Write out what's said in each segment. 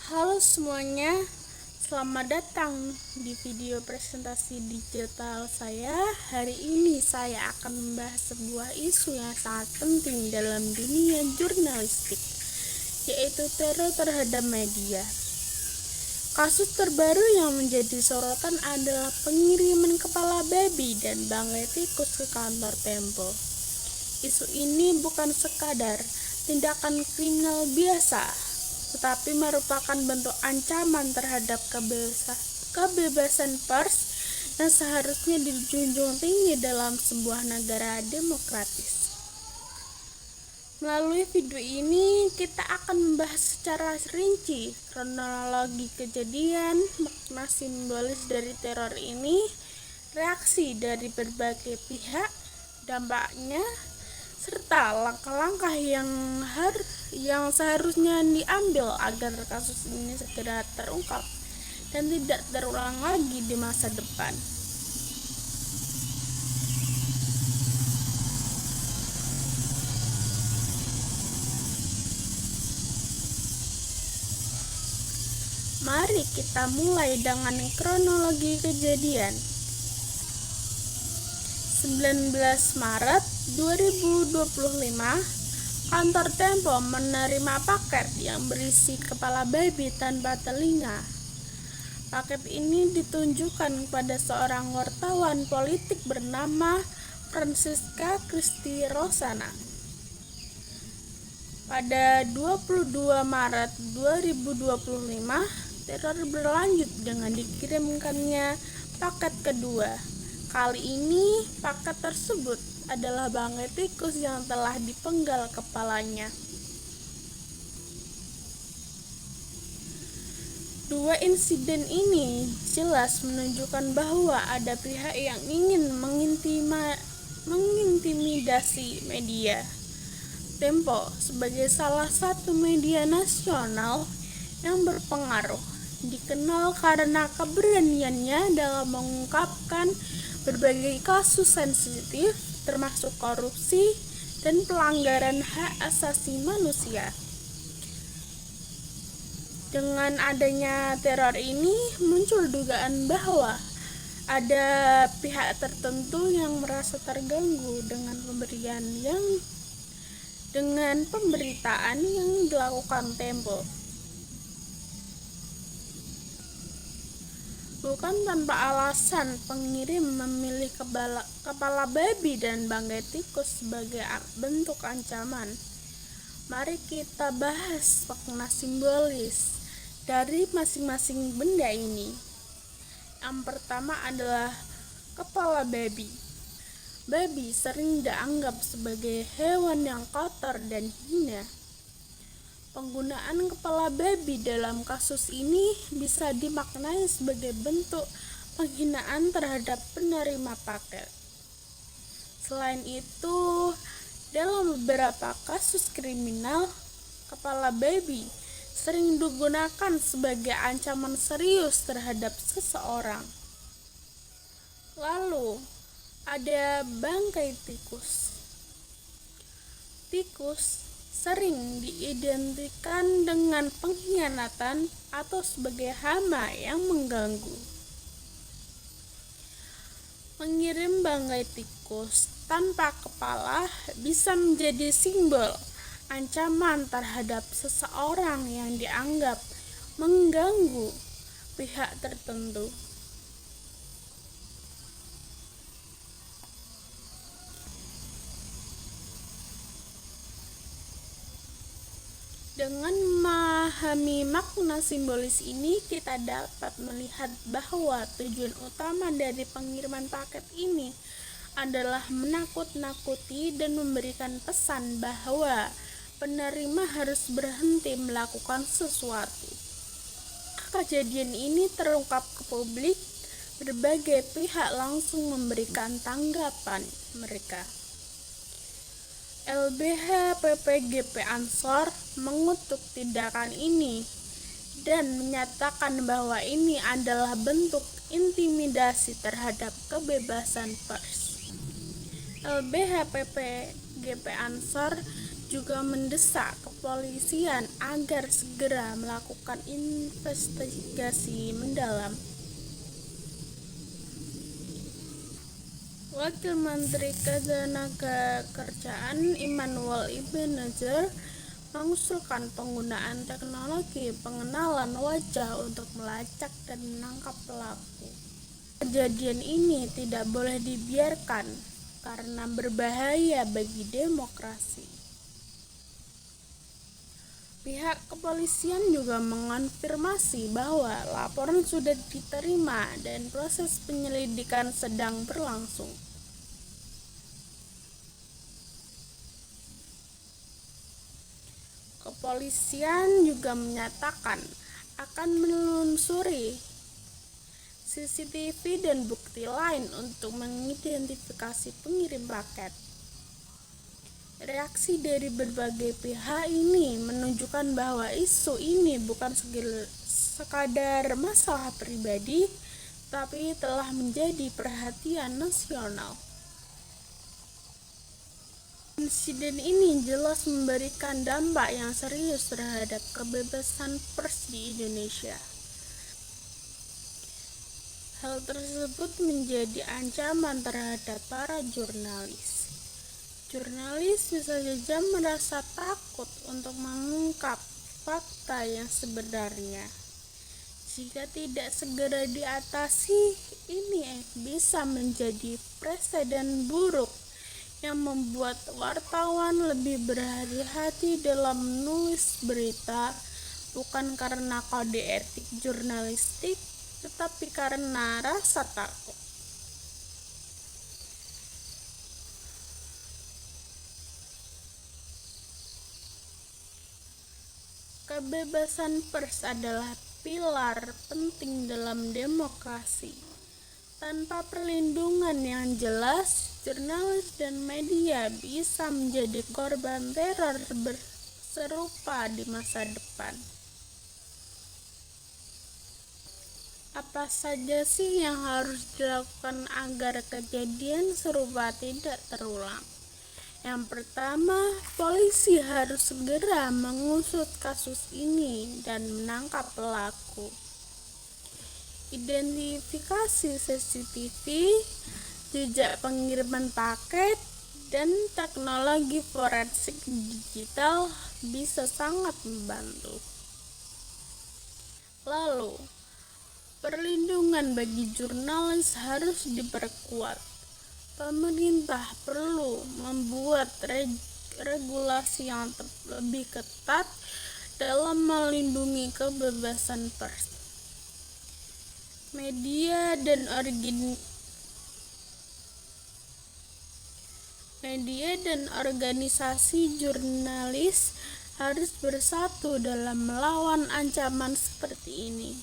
Halo semuanya, selamat datang di video presentasi digital saya. Hari ini saya akan membahas sebuah isu yang sangat penting dalam dunia jurnalistik, yaitu teror terhadap media. Kasus terbaru yang menjadi sorotan adalah pengiriman kepala babi dan bangkai tikus ke kantor Tempo. Isu ini bukan sekadar tindakan kriminal biasa, tetapi merupakan bentuk ancaman terhadap kebebasan pers yang seharusnya dijunjung tinggi dalam sebuah negara demokratis. Melalui video ini, kita akan membahas secara rinci kronologi kejadian, makna simbolis dari teror ini, reaksi dari berbagai pihak, dampaknya, serta langkah-langkah yang seharusnya diambil agar kasus ini segera terungkap dan tidak terulang lagi di masa depan. Mari kita mulai dengan kronologi kejadian. 19 Maret 2025, kantor Tempo menerima paket yang berisi kepala babi tanpa telinga. Paket ini ditunjukkan kepada seorang wartawan politik bernama Francisca Christy Rosana. Pada 22 Maret 2025, teror berlanjut dengan dikirimkannya paket kedua. Kali ini, paket tersebut adalah bangkai tikus yang telah dipenggal kepalanya. Dua insiden ini jelas menunjukkan bahwa ada pihak yang ingin mengintimidasi media. Tempo sebagai salah satu media nasional yang berpengaruh dikenal karena keberaniannya dalam mengungkapkan berbagai kasus sensitif termasuk korupsi dan pelanggaran hak asasi manusia. Dengan adanya teror ini muncul dugaan bahwa ada pihak tertentu yang merasa terganggu dengan pemberitaan yang dilakukan Tempo. Bukan tanpa alasan pengirim memilih kepala babi dan bangkai tikus sebagai bentuk ancaman. Mari kita bahas makna simbolis dari masing-masing benda ini. Yang pertama adalah kepala babi. Babi sering dianggap sebagai hewan yang kotor dan hina. Penggunaan kepala babi dalam kasus ini bisa dimaknai sebagai bentuk penghinaan terhadap penerima paket. Selain itu, dalam beberapa kasus kriminal, kepala babi sering digunakan sebagai ancaman serius terhadap seseorang. Lalu, ada bangkai tikus. Tikus sering diidentikan dengan pengkhianatan atau sebagai hama yang mengganggu. Mengirim bangkai tikus tanpa kepala bisa menjadi simbol ancaman terhadap seseorang yang dianggap mengganggu pihak tertentu. Dengan memahami makna simbolis ini, kita dapat melihat bahwa tujuan utama dari pengiriman paket ini adalah menakut-nakuti dan memberikan pesan bahwa penerima harus berhenti melakukan sesuatu. Kejadian ini terungkap ke publik, berbagai pihak langsung memberikan tanggapan mereka. LBH PPGP Ansor mengutuk tindakan ini dan menyatakan bahwa ini adalah bentuk intimidasi terhadap kebebasan pers. LBH PPGP Ansor juga mendesak kepolisian agar segera melakukan investigasi mendalam. Wakil Menteri Ketenagakerjaan Immanuel Ebenezer mengusulkan penggunaan teknologi pengenalan wajah untuk melacak dan menangkap pelaku. Kejadian ini tidak boleh dibiarkan karena berbahaya bagi demokrasi. Pihak kepolisian juga mengonfirmasi bahwa laporan sudah diterima dan proses penyelidikan sedang berlangsung. Kepolisian juga menyatakan akan menelusuri CCTV dan bukti lain untuk mengidentifikasi pengirim paket. Reaksi dari berbagai pihak ini menunjukkan bahwa isu ini bukan sekadar masalah pribadi, tapi telah menjadi perhatian nasional. Insiden ini jelas memberikan dampak yang serius terhadap kebebasan pers di Indonesia. Hal tersebut menjadi ancaman terhadap para jurnalis. Jurnalis bisa saja merasa takut untuk mengungkap fakta yang sebenarnya. Jika tidak segera diatasi, ini bisa menjadi presiden buruk yang membuat wartawan lebih berhati-hati dalam menulis berita, bukan karena kode etik jurnalistik, tetapi karena rasa takut. Kebebasan pers adalah pilar penting dalam demokrasi. Tanpa perlindungan yang jelas, jurnalis dan media bisa menjadi korban teror serupa di masa depan. Apa saja sih yang harus dilakukan agar kejadian serupa tidak terulang? Yang pertama, polisi harus segera mengusut kasus ini dan menangkap pelaku. Identifikasi CCTV, jejak pengiriman paket, dan teknologi forensik digital bisa sangat membantu. Lalu, perlindungan bagi jurnalis harus diperkuat. Pemerintah perlu membuat regulasi yang lebih ketat dalam melindungi kebebasan pers. Media dan organisasi jurnalis harus bersatu dalam melawan ancaman seperti ini.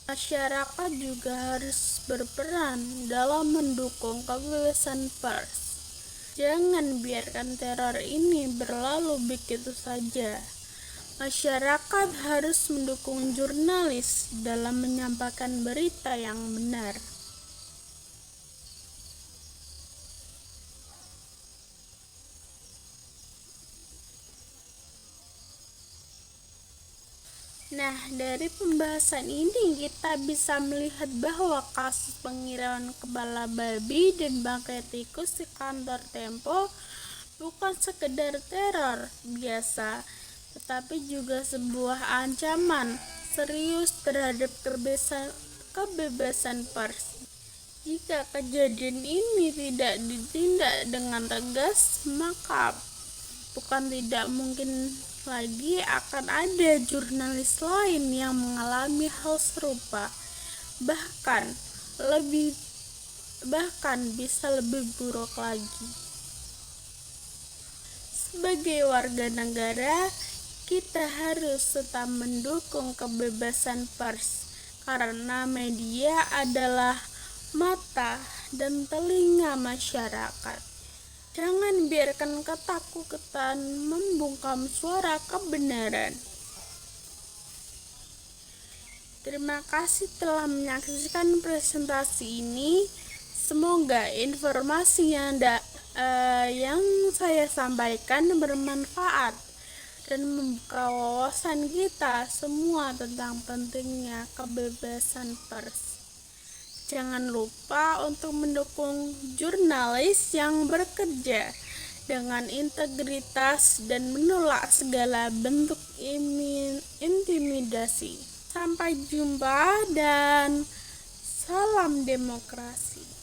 Masyarakat juga harus berperan dalam mendukung kebebasan pers. Jangan biarkan teror ini berlalu begitu saja. Masyarakat harus mendukung jurnalis dalam menyampaikan berita yang benar. Nah, dari pembahasan ini kita bisa melihat bahwa kasus pengiriman kepala babi dan bangkai tikus di kantor Tempo bukan sekedar teror biasa, tetapi juga sebuah ancaman serius terhadap kebebasan pers. Jika kejadian ini tidak ditindak dengan tegas, maka bukan tidak mungkin lagi akan ada jurnalis lain yang mengalami hal serupa, bahkan bisa lebih buruk lagi. Sebagai warga negara, kita harus tetap mendukung kebebasan pers karena media adalah mata dan telinga masyarakat. Jangan biarkan ketakutan membungkam suara kebenaran. Terima kasih telah menyaksikan presentasi ini. Semoga informasi yang saya sampaikan bermanfaat dan membuka wawasan kita semua tentang pentingnya kebebasan pers. Jangan lupa untuk mendukung jurnalis yang bekerja dengan integritas dan menolak segala bentuk intimidasi. Sampai jumpa dan salam demokrasi.